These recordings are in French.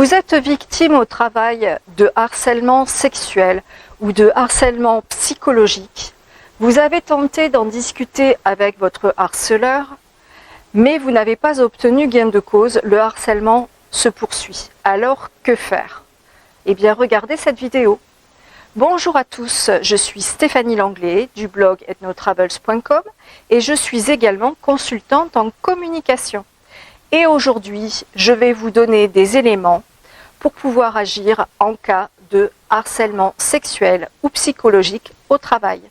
Vous êtes victime au travail de harcèlement sexuel ou de harcèlement psychologique. Vous avez tenté d'en discuter avec votre harceleur, mais vous n'avez pas obtenu gain de cause. Le harcèlement se poursuit. Alors, que faire? Eh bien, regardez cette vidéo. Bonjour à tous, je suis Stéphanie Langlais du blog ethnotravels.com et je suis également consultante en communication. Et aujourd'hui, je vais vous donner des éléments pour pouvoir agir en cas de harcèlement sexuel ou psychologique au travail.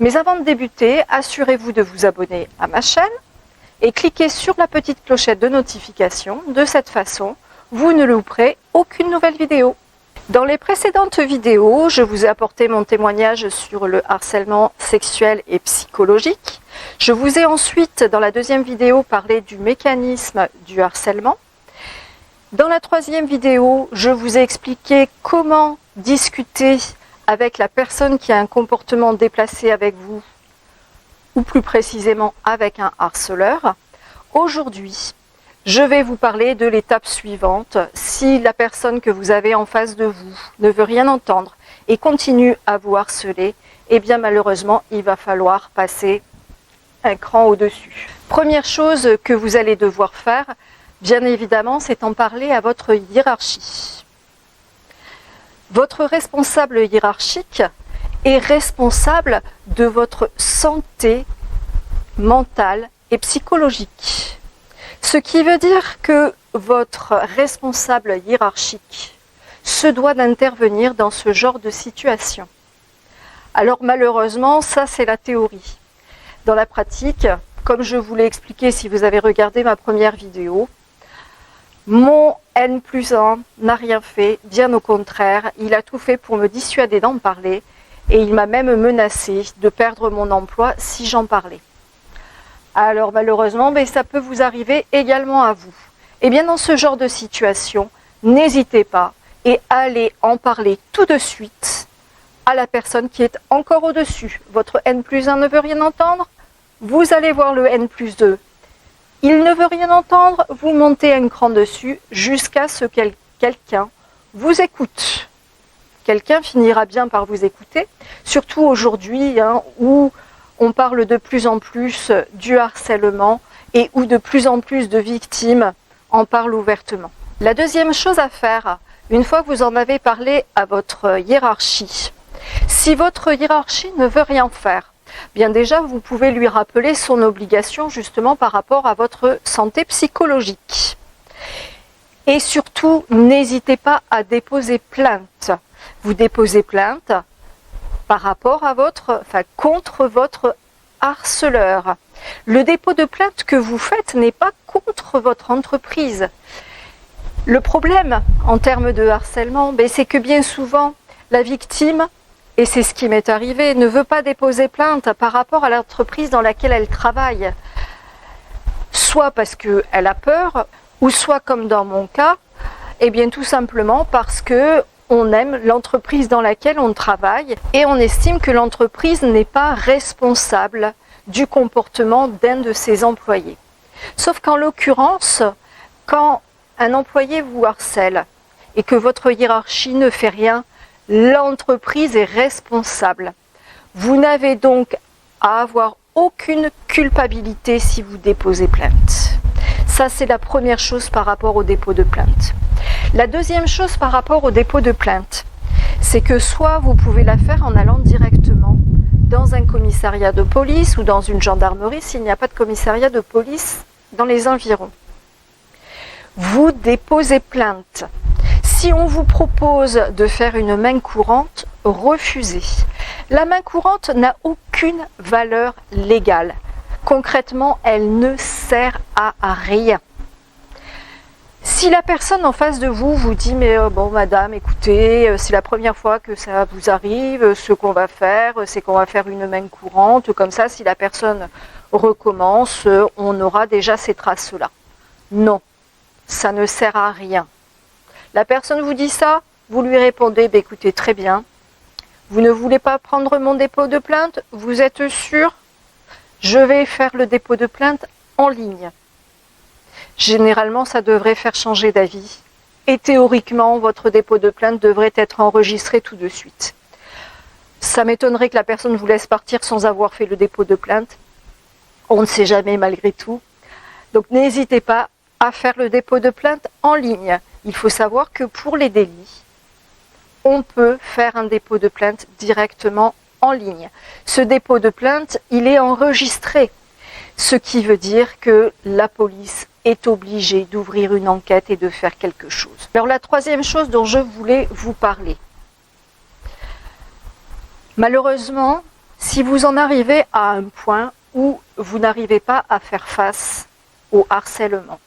Mais avant de débuter, assurez-vous de vous abonner à ma chaîne et cliquez sur la petite clochette de notification. De cette façon, vous ne louperez aucune nouvelle vidéo. Dans les précédentes vidéos, je vous ai apporté mon témoignage sur le harcèlement sexuel et psychologique. Je vous ai ensuite, dans la deuxième vidéo, parlé du mécanisme du harcèlement. Dans la troisième vidéo, je vous ai expliqué comment discuter avec la personne qui a un comportement déplacé avec vous, ou plus précisément avec un harceleur. Aujourd'hui, je vais vous parler de l'étape suivante. Si la personne que vous avez en face de vous ne veut rien entendre et continue à vous harceler, eh bien malheureusement, il va falloir passer un cran au-dessus. Première chose que vous allez devoir faire, bien évidemment, c'est en parler à votre hiérarchie. Votre responsable hiérarchique est responsable de votre santé mentale et psychologique. Ce qui veut dire que votre responsable hiérarchique se doit d'intervenir dans ce genre de situation. Alors malheureusement, ça c'est la théorie. Dans la pratique, comme je vous l'ai expliqué si vous avez regardé ma première vidéo, mon N+1 n'a rien fait, bien au contraire, il a tout fait pour me dissuader d'en parler et il m'a même menacé de perdre mon emploi si j'en parlais. Alors malheureusement, ça peut vous arriver également à vous. Et bien dans ce genre de situation, n'hésitez pas et allez en parler tout de suite à la personne qui est encore au-dessus. Votre N+1 ne veut rien entendre, vous allez voir le N+2. Il ne veut rien entendre, vous montez un cran dessus jusqu'à ce que quelqu'un vous écoute. Quelqu'un finira bien par vous écouter, surtout aujourd'hui où on parle de plus en plus du harcèlement et où de plus en plus de victimes en parlent ouvertement. La deuxième chose à faire, une fois que vous en avez parlé à votre hiérarchie, si votre hiérarchie ne veut rien faire, bien déjà vous pouvez lui rappeler son obligation justement par rapport à votre santé psychologique. Et surtout, n'hésitez pas à déposer plainte. Vous déposez plainte par rapport à contre votre harceleur. Le dépôt de plainte que vous faites n'est pas contre votre entreprise. Le problème en termes de harcèlement, c'est que bien souvent, la victime, et c'est ce qui m'est arrivé, ne veut pas déposer plainte par rapport à l'entreprise dans laquelle elle travaille. Soit parce qu'elle a peur, ou soit comme dans mon cas, tout simplement parce que on aime l'entreprise dans laquelle on travaille et on estime que l'entreprise n'est pas responsable du comportement d'un de ses employés. Sauf qu'en l'occurrence, quand un employé vous harcèle et que votre hiérarchie ne fait rien, l'entreprise est responsable. Vous n'avez donc à avoir aucune culpabilité si vous déposez plainte. Ça, c'est la première chose par rapport au dépôt de plainte. La deuxième chose par rapport au dépôt de plainte, c'est que soit vous pouvez la faire en allant directement dans un commissariat de police ou dans une gendarmerie s'il n'y a pas de commissariat de police dans les environs. Vous déposez plainte. Si on vous propose de faire une main courante, refusez. La main courante n'a aucune valeur légale. Concrètement, elle ne sert à rien. Si la personne en face de vous vous dit « mais bon madame, écoutez, c'est la première fois que ça vous arrive, ce qu'on va faire, c'est qu'on va faire une main courante, comme ça si la personne recommence, on aura déjà ces traces-là ». Non, ça ne sert à rien. La personne vous dit ça, vous lui répondez « écoutez, très bien, vous ne voulez pas prendre mon dépôt de plainte, vous êtes sûr ? Je vais faire le dépôt de plainte en ligne. Généralement, ça devrait faire changer d'avis et théoriquement, votre dépôt de plainte devrait être enregistré tout de suite. Ça m'étonnerait que la personne vous laisse partir sans avoir fait le dépôt de plainte. On ne sait jamais malgré tout. Donc n'hésitez pas à faire le dépôt de plainte en ligne. Il faut savoir que pour les délits, on peut faire un dépôt de plainte directement en ligne. Ce dépôt de plainte, il est enregistré, ce qui veut dire que la police est obligée d'ouvrir une enquête et de faire quelque chose. Alors la troisième chose dont je voulais vous parler, malheureusement, si vous en arrivez à un point où vous n'arrivez pas à faire face au harcèlement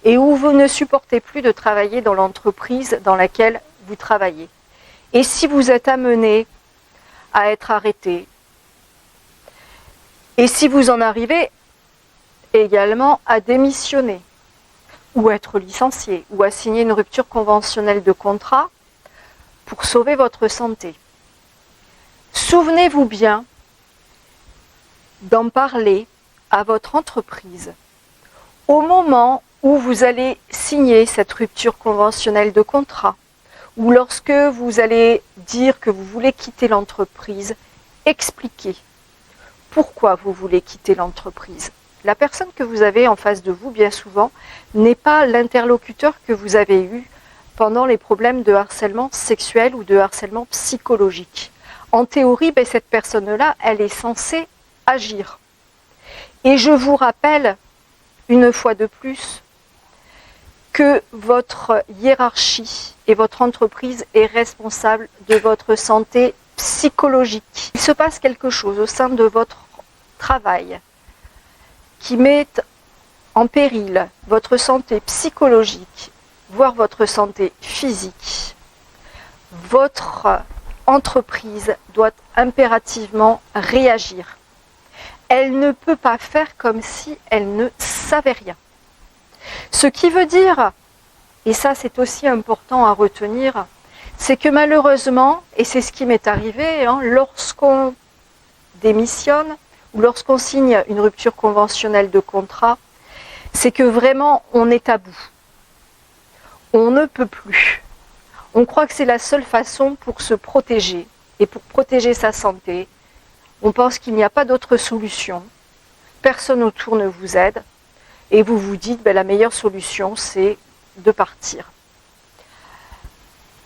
et où vous ne supportez plus de travailler dans l'entreprise dans laquelle vous travaillez, et si vous êtes amené à être arrêté, et si vous en arrivez également à démissionner, ou être licencié, ou à signer une rupture conventionnelle de contrat pour sauver votre santé, souvenez-vous bien d'en parler à votre entreprise au moment où vous allez signer cette rupture conventionnelle de contrat, ou lorsque vous allez dire que vous voulez quitter l'entreprise. Expliquez pourquoi vous voulez quitter l'entreprise. La personne que vous avez en face de vous, bien souvent, n'est pas l'interlocuteur que vous avez eu pendant les problèmes de harcèlement sexuel ou de harcèlement psychologique. En théorie, cette personne-là, elle est censée agir. Et je vous rappelle, une fois de plus, que votre hiérarchie et votre entreprise est responsable de votre santé psychologique. Il se passe quelque chose au sein de votre travail qui met en péril votre santé psychologique, voire votre santé physique. Votre entreprise doit impérativement réagir. Elle ne peut pas faire comme si elle ne savait rien. Ce qui veut dire, et ça c'est aussi important à retenir, c'est que malheureusement, et c'est ce qui m'est arrivé, lorsqu'on démissionne ou lorsqu'on signe une rupture conventionnelle de contrat, c'est que vraiment on est à bout. On ne peut plus. On croit que c'est la seule façon pour se protéger et pour protéger sa santé. On pense qu'il n'y a pas d'autre solution. Personne autour ne vous aide. Et vous vous dites, la meilleure solution, c'est de partir.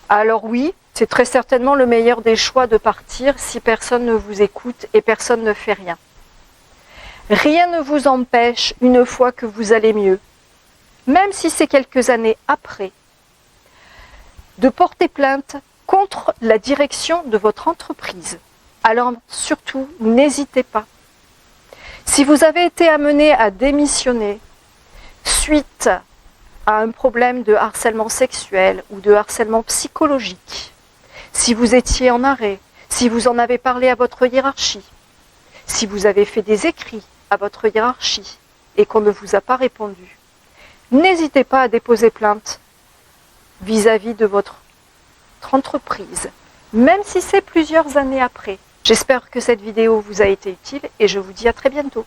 Alors oui, c'est très certainement le meilleur des choix de partir si personne ne vous écoute et personne ne fait rien. Rien ne vous empêche, une fois que vous allez mieux, même si c'est quelques années après, de porter plainte contre la direction de votre entreprise. Alors surtout, n'hésitez pas. Si vous avez été amené à démissionner suite à un problème de harcèlement sexuel ou de harcèlement psychologique, si vous étiez en arrêt, si vous en avez parlé à votre hiérarchie, si vous avez fait des écrits à votre hiérarchie et qu'on ne vous a pas répondu, n'hésitez pas à déposer plainte vis-à-vis de votre entreprise, même si c'est plusieurs années après. J'espère que cette vidéo vous a été utile et je vous dis à très bientôt.